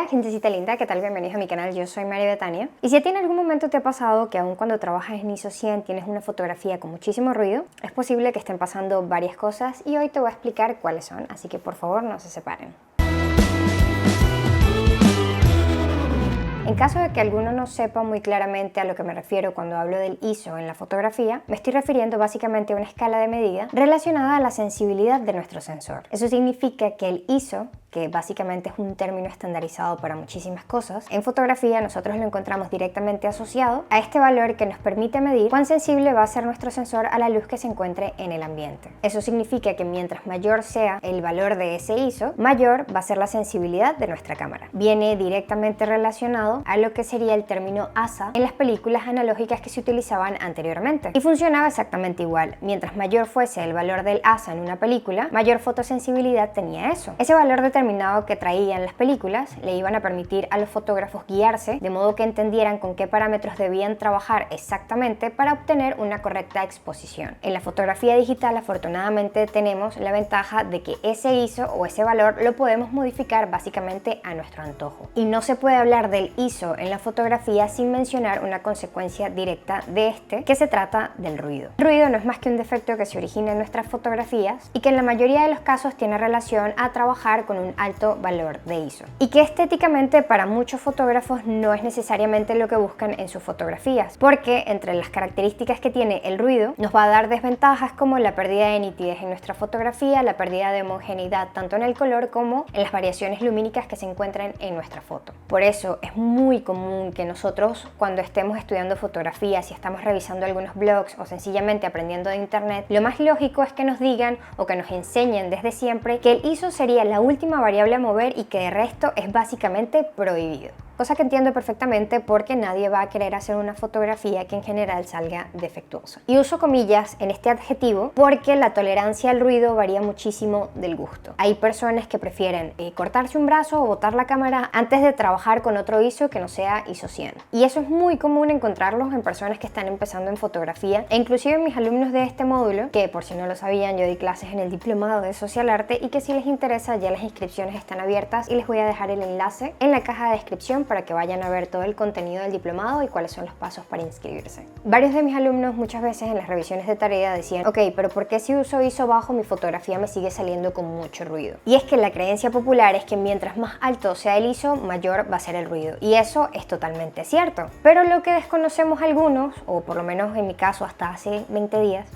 Hola gentecita linda, ¿qué tal? Bienvenidos a mi canal, yo soy Mari Betania. Y si a ti en algún momento te ha pasado que aun cuando trabajas en ISO 100 tienes una fotografía con muchísimo ruido, es posible que estén pasando varias cosas y hoy te voy a explicar cuáles son, así que por favor no se separen. En caso de que alguno no sepa muy claramente a lo que me refiero cuando hablo del ISO en la fotografía, me estoy refiriendo básicamente a una escala de medida relacionada a la sensibilidad de nuestro sensor. Eso significa que el ISO, que básicamente es un término estandarizado para muchísimas cosas, en fotografía nosotros lo encontramos directamente asociado a este valor que nos permite medir cuán sensible va a ser nuestro sensor a la luz que se encuentre en el ambiente. Eso significa que mientras mayor sea el valor de ese ISO, mayor va a ser la sensibilidad de nuestra cámara. Viene directamente relacionado a lo que sería el término ASA en las películas analógicas que se utilizaban anteriormente. Y funcionaba exactamente igual. Mientras mayor fuese el valor del ASA en una película, mayor fotosensibilidad tenía eso. Ese valor determinado que traían las películas le iban a permitir a los fotógrafos guiarse de modo que entendieran con qué parámetros debían trabajar exactamente para obtener una correcta exposición. En la fotografía digital, afortunadamente, tenemos la ventaja de que ese ISO o ese valor lo podemos modificar básicamente a nuestro antojo. Y no se puede hablar del ISO en la fotografía sin mencionar una consecuencia directa de este, que se trata del ruido. El ruido no es más que un defecto que se origina en nuestras fotografías y que en la mayoría de los casos tiene relación a trabajar con un alto valor de ISO, y que estéticamente para muchos fotógrafos no es necesariamente lo que buscan en sus fotografías, porque entre las características que tiene el ruido nos va a dar desventajas como la pérdida de nitidez en nuestra fotografía, la pérdida de homogeneidad tanto en el color como en las variaciones lumínicas que se encuentran en nuestra foto. Por eso es muy común que nosotros, cuando estemos estudiando fotografía, si estamos revisando algunos blogs o sencillamente aprendiendo de internet, lo más lógico es que nos digan o que nos enseñen desde siempre que el ISO sería la última variable a mover y que de resto es básicamente prohibido. Cosa que entiendo perfectamente porque nadie va a querer hacer una fotografía que en general salga defectuosa. Y uso comillas en este adjetivo porque la tolerancia al ruido varía muchísimo del gusto. Hay personas que prefieren cortarse un brazo o botar la cámara antes de trabajar con otro ISO que no sea ISO 100. Y eso es muy común encontrarlos en personas que están empezando en fotografía e inclusive en mis alumnos de este módulo, que por si no lo sabían yo di clases en el diplomado de Social Arte y que si les interesa ya las inscripciones están abiertas y les voy a dejar el enlace en la caja de descripción para que vayan a ver todo el contenido del diplomado y cuáles son los pasos para inscribirse. Varios de mis alumnos muchas veces en las revisiones de tarea decían, ok, pero ¿por qué si uso ISO bajo mi fotografía me sigue saliendo con mucho ruido? Y es que la creencia popular es que mientras más alto sea el ISO, mayor va a ser el ruido. Y eso es totalmente cierto. Pero lo que desconocemos algunos, o por lo menos en mi caso hasta hace 20 días,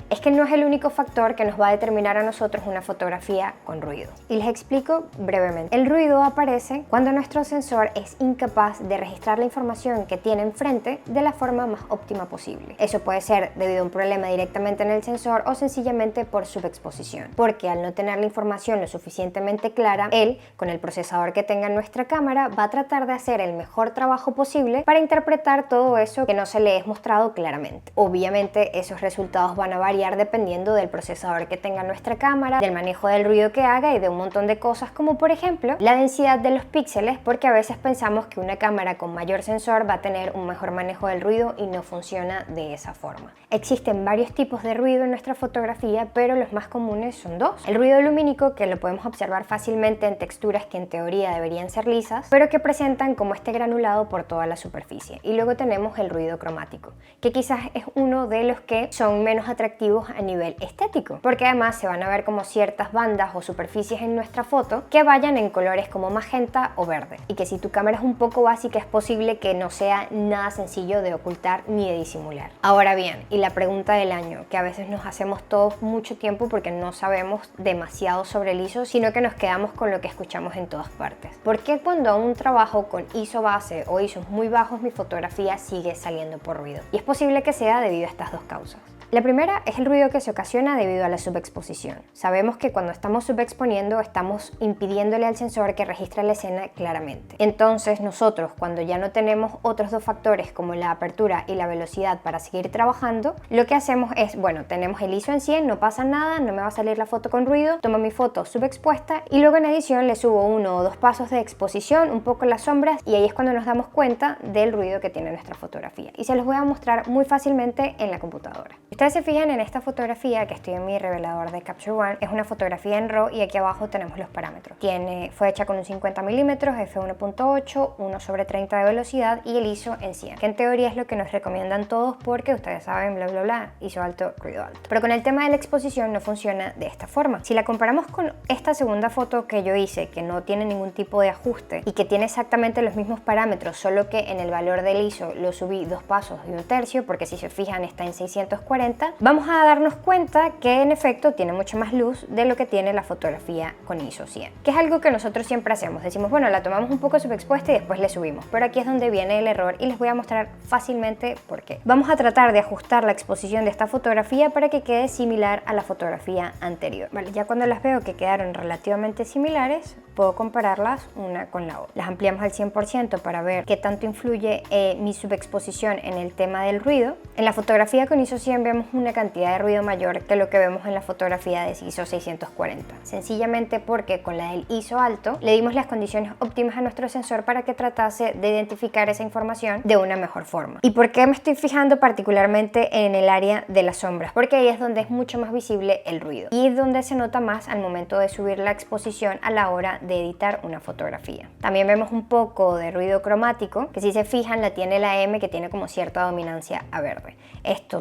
es que no es el único factor que nos va a determinar a nosotros una fotografía con ruido. Y les explico brevemente. El ruido aparece cuando nuestro sensor es incapaz de registrar la información que tiene enfrente de la forma más óptima posible. Eso puede ser debido a un problema directamente en el sensor o sencillamente por subexposición, porque al no tener la información lo suficientemente clara, él, con el procesador que tenga en nuestra cámara, va a tratar de hacer el mejor trabajo posible para interpretar todo eso que no se le es mostrado claramente. Obviamente esos resultados van a variar dependiendo del procesador que tenga nuestra cámara, del manejo del ruido que haga y de un montón de cosas como por ejemplo la densidad de los píxeles, porque a veces pensamos que una cámara con mayor sensor va a tener un mejor manejo del ruido y no funciona de esa forma. Existen varios tipos de ruido en nuestra fotografía, pero los más comunes son dos. El ruido lumínico, que lo podemos observar fácilmente en texturas que en teoría deberían ser lisas, pero que presentan como este granulado por toda la superficie. Y luego tenemos el ruido cromático, que quizás es uno de los que son menos atractivos a nivel estético, porque además se van a ver como ciertas bandas o superficies en nuestra foto que vayan en colores como magenta o verde, y que si tu cámara es un poco básica es posible que no sea nada sencillo de ocultar ni de disimular. Ahora bien, y la pregunta del año, que a veces nos hacemos todos mucho tiempo porque no sabemos demasiado sobre el ISO, sino que nos quedamos con lo que escuchamos en todas partes. ¿Por qué cuando aún trabajo con ISO base o ISOs muy bajos mi fotografía sigue saliendo por ruido? Y es posible que sea debido a estas dos causas. La primera es el ruido que se ocasiona debido a la subexposición. Sabemos que cuando estamos subexponiendo estamos impidiéndole al sensor que registre la escena claramente. Entonces nosotros, cuando ya no tenemos otros dos factores como la apertura y la velocidad para seguir trabajando, lo que hacemos es, bueno, tenemos el ISO en 100, no pasa nada, no me va a salir la foto con ruido, tomo mi foto subexpuesta y luego en edición le subo 1 o 2 pasos de exposición, un poco las sombras, y ahí es cuando nos damos cuenta del ruido que tiene nuestra fotografía. Y se los voy a mostrar muy fácilmente en la computadora. Ustedes ustedes se fijan en esta fotografía que estoy en mi revelador de Capture One, es una fotografía en RAW y aquí abajo tenemos los parámetros. Fue hecha con un 50 milímetros, f1.8, 1/30 de velocidad y el ISO en 100, que en teoría es lo que nos recomiendan todos porque ustedes saben, bla bla bla, ISO alto, ruido alto. Pero con el tema de la exposición no funciona de esta forma. Si la comparamos con esta segunda foto que yo hice, que no tiene ningún tipo de ajuste y que tiene exactamente los mismos parámetros, solo que en el valor del ISO lo subí 2 pasos y 1/3, porque si se fijan está en 640, vamos a darnos cuenta que en efecto tiene mucha más luz de lo que tiene la fotografía con ISO 100, que es algo que nosotros siempre hacemos. Decimos, bueno, la tomamos un poco subexpuesta y después le subimos, pero aquí es donde viene el error y les voy a mostrar fácilmente por qué. Vamos a tratar de ajustar la exposición de esta fotografía para que quede similar a la fotografía anterior. Vale, ya cuando las veo que quedaron relativamente similares, puedo compararlas una con la otra. Las ampliamos al 100% para ver qué tanto influye mi subexposición en el tema del ruido. En la fotografía con ISO 100 vemos una cantidad de ruido mayor que lo que vemos en la fotografía de ISO 640, sencillamente porque con la del ISO alto le dimos las condiciones óptimas a nuestro sensor para que tratase de identificar esa información de una mejor forma. ¿Y por qué me estoy fijando particularmente en el área de las sombras? Porque ahí es donde es mucho más visible el ruido y es donde se nota más al momento de subir la exposición a la hora de editar una fotografía. También vemos un poco de ruido cromático, que si se fijan la tiene la M, que tiene como cierta dominancia a verde.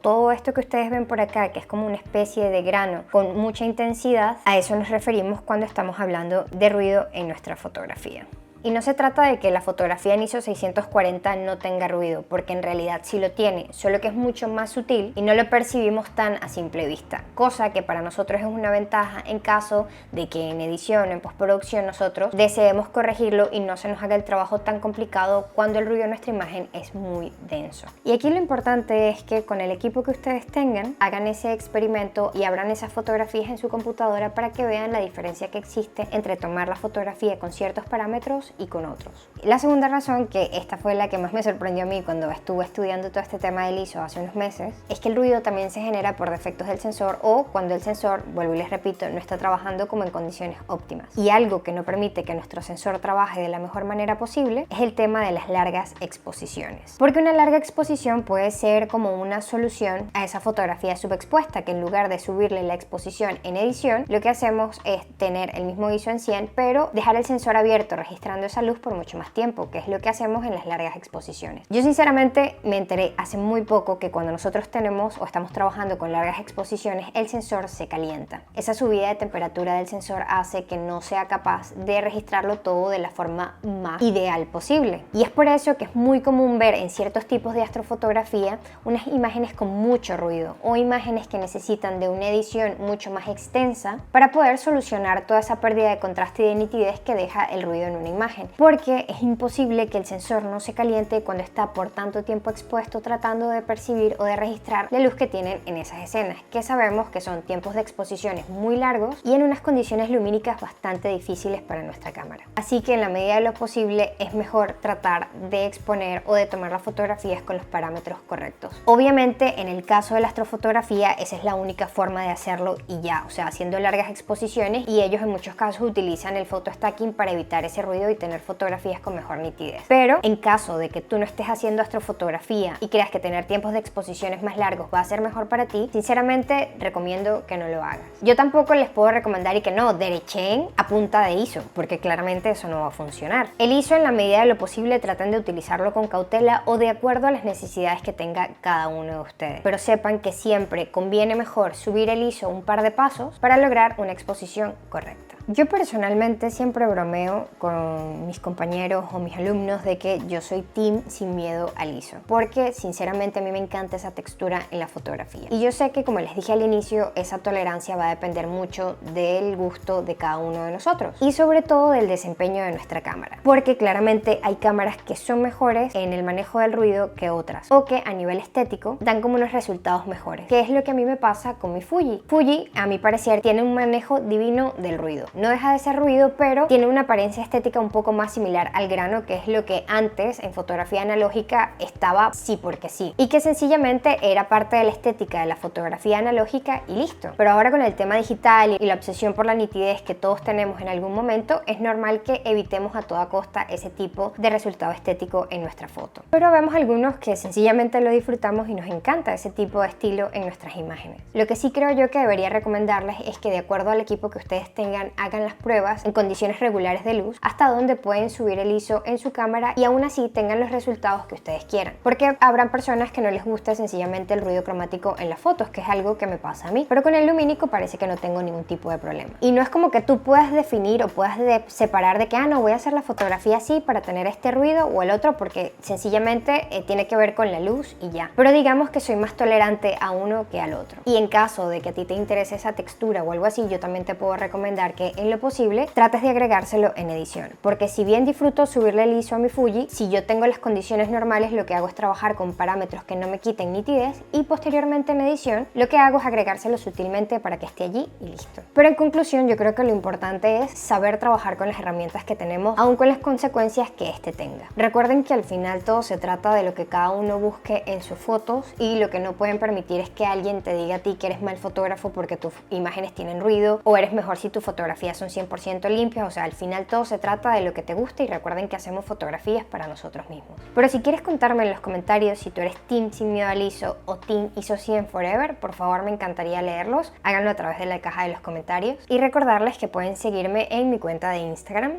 Todo esto que ustedes ven por acá, que es como una especie de grano con mucha intensidad, a eso nos referimos cuando estamos hablando de ruido en nuestra fotografía. Y no se trata de que la fotografía en ISO 640 no tenga ruido, porque en realidad sí lo tiene, solo que es mucho más sutil y no lo percibimos tan a simple vista, cosa que para nosotros es una ventaja en caso de que en edición o en postproducción nosotros deseemos corregirlo y no se nos haga el trabajo tan complicado cuando el ruido de nuestra imagen es muy denso. Y aquí lo importante es que con el equipo que ustedes tengan, hagan ese experimento y abran esas fotografías en su computadora para que vean la diferencia que existe entre tomar la fotografía con ciertos parámetros y con otros. La segunda razón, que esta fue la que más me sorprendió a mí cuando estuve estudiando todo este tema del ISO hace unos meses, es que el ruido también se genera por defectos del sensor o cuando el sensor, vuelvo y les repito, no está trabajando como en condiciones óptimas. Y algo que no permite que nuestro sensor trabaje de la mejor manera posible es el tema de las largas exposiciones. Porque una larga exposición puede ser como una solución a esa fotografía subexpuesta, que en lugar de subirle la exposición en edición, lo que hacemos es tener el mismo ISO en 100, pero dejar el sensor abierto registrando esa luz por mucho más tiempo, que es lo que hacemos en las largas exposiciones. Yo sinceramente me enteré hace muy poco que cuando nosotros tenemos o estamos trabajando con largas exposiciones, el sensor se calienta. Esa subida de temperatura del sensor hace que no sea capaz de registrarlo todo de la forma más ideal posible. Y es por eso que es muy común ver en ciertos tipos de astrofotografía unas imágenes con mucho ruido o imágenes que necesitan de una edición mucho más extensa para poder solucionar toda esa pérdida de contraste y de nitidez que deja el ruido en una imagen. Porque es imposible que el sensor no se caliente cuando está por tanto tiempo expuesto tratando de percibir o de registrar la luz que tienen en esas escenas, que sabemos que son tiempos de exposiciones muy largos y en unas condiciones lumínicas bastante difíciles para nuestra cámara. Así que en la medida de lo posible es mejor tratar de exponer o de tomar las fotografías con los parámetros correctos. Obviamente en el caso de la astrofotografía esa es la única forma de hacerlo y ya, o sea, haciendo largas exposiciones, y ellos en muchos casos utilizan el photostacking para evitar ese ruido y tener fotografías con mejor nitidez. Pero en caso de que tú no estés haciendo astrofotografía y creas que tener tiempos de exposiciones más largos va a ser mejor para ti, sinceramente recomiendo que no lo hagas. Yo tampoco les puedo recomendar y que no derechen a punta de ISO, porque claramente eso no va a funcionar. El ISO, en la medida de lo posible, traten de utilizarlo con cautela o de acuerdo a las necesidades que tenga cada uno de ustedes. Pero sepan que siempre conviene mejor subir el ISO un par de pasos para lograr una exposición correcta. Yo personalmente siempre bromeo con mis compañeros o mis alumnos de que yo soy team sin miedo al ISO, porque sinceramente a mí me encanta esa textura en la fotografía. Y yo sé que, como les dije al inicio, esa tolerancia va a depender mucho del gusto de cada uno de nosotros y sobre todo del desempeño de nuestra cámara, porque claramente hay cámaras que son mejores en el manejo del ruido que otras, o que a nivel estético dan como unos resultados mejores, que es lo que a mí me pasa con mi Fuji. Fuji, a mi parecer, tiene un manejo divino del ruido. No deja de ser ruido, pero tiene una apariencia estética un poco más similar al grano, que es lo que antes en fotografía analógica estaba sí porque sí, y que sencillamente era parte de la estética de la fotografía analógica y listo. Pero ahora con el tema digital y la obsesión por la nitidez que todos tenemos en algún momento, es normal que evitemos a toda costa ese tipo de resultado estético en nuestra foto. Pero vemos algunos que sencillamente lo disfrutamos y nos encanta ese tipo de estilo en nuestras imágenes. Lo que sí creo yo que debería recomendarles es que de acuerdo al equipo que ustedes tengan, hagan las pruebas en condiciones regulares de luz hasta donde pueden subir el ISO en su cámara y aún así tengan los resultados que ustedes quieran. Porque habrán personas que no les gusta sencillamente el ruido cromático en las fotos, que es algo que me pasa a mí, pero con el lumínico parece que no tengo ningún tipo de problema. Y no es como que tú puedas definir o puedas separar de que no voy a hacer la fotografía así para tener este ruido o el otro, porque sencillamente tiene que ver con la luz y ya. Pero digamos que soy más tolerante a uno que al otro. Y en caso de que a ti te interese esa textura o algo así, yo también te puedo recomendar que en lo posible trates de agregárselo en edición, porque si bien disfruto subirle el ISO a mi Fuji, si yo tengo las condiciones normales, lo que hago es trabajar con parámetros que no me quiten nitidez, y posteriormente en edición lo que hago es agregárselo sutilmente para que esté allí y listo. Pero en conclusión, yo creo que lo importante es saber trabajar con las herramientas que tenemos, aun con las consecuencias que este tenga. Recuerden que al final todo se trata de lo que cada uno busque en sus fotos, y lo que no pueden permitir es que alguien te diga a ti que eres mal fotógrafo porque tus imágenes tienen ruido, o eres mejor si tus fotografías son 100% limpias. O sea, al final todo se trata de lo que te gusta, y recuerden que hacemos fotografías para nosotros mismos. Pero si quieres contarme en los comentarios si tú eres team sin miedo al ISO o team ISO 100 forever, por favor me encantaría leerlos. Háganlo a través de la caja de los comentarios, y recordarles que pueden seguirme en mi cuenta de Instagram.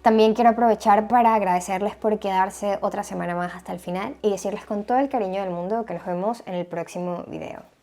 También quiero aprovechar para agradecerles por quedarse otra semana más hasta el final y decirles con todo el cariño del mundo que nos vemos en el próximo video.